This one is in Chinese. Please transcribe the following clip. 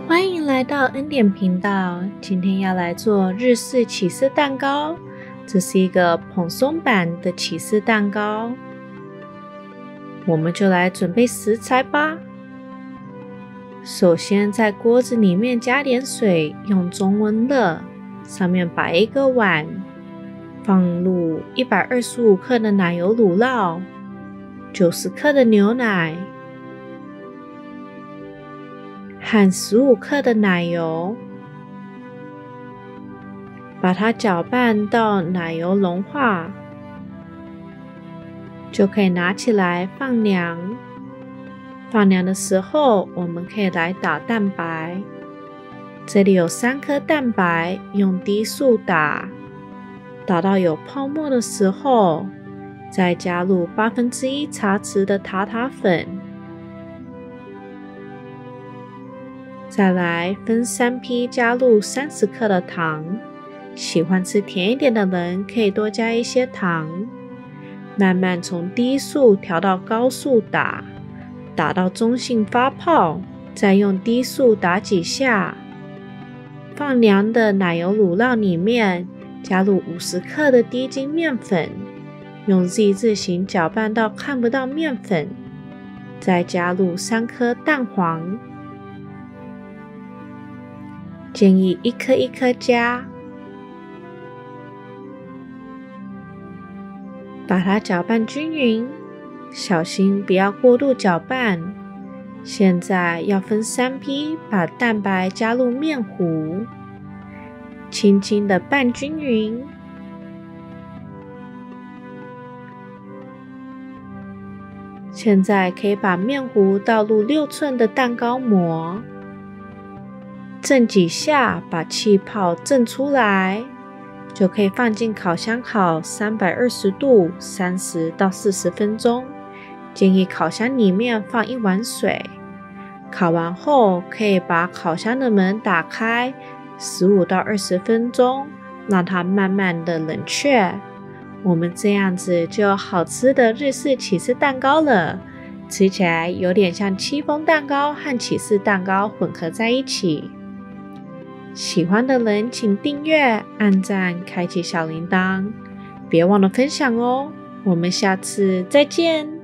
欢迎来到恩典频道，今天要来做日式起司蛋糕。这是一个蓬松版的起司蛋糕，我们就来准备食材吧。首先在锅子里面加点水，用中温热，上面摆一个碗，放入125克的奶油乳酪，90克的牛奶和15克的奶油，把它搅拌到奶油融化，就可以拿起来放凉。放凉的时候，我们可以来打蛋白。这里有3颗蛋白，用低速打，打到有泡沫的时候，再加入1/8茶匙的塔塔粉。再来分3批加入30克的糖，喜欢吃甜一点的人可以多加一些糖。慢慢从低速调到高速打，打到中性发泡，再用低速打几下。放凉的奶油乳酪里面加入50克的低筋面粉，用 Z 字形搅拌到看不到面粉，再加入3颗蛋黄，建议1颗1颗加，把它搅拌均匀，小心不要过度搅拌。现在要分3批，把蛋白加入面糊，轻轻的拌均匀。现在可以把面糊倒入6寸的蛋糕模，震几下，把气泡震出来，就可以放进烤箱烤320度30到40分钟。建议烤箱里面放1碗水。烤完后，可以把烤箱的门打开15到20分钟，让它慢慢的冷却。我们这样子就有好吃的日式起司蛋糕了，吃起来有点像戚风蛋糕和起司蛋糕混合在一起。喜欢的人请订阅、按赞、开启小铃铛，别忘了分享哦。我们下次再见。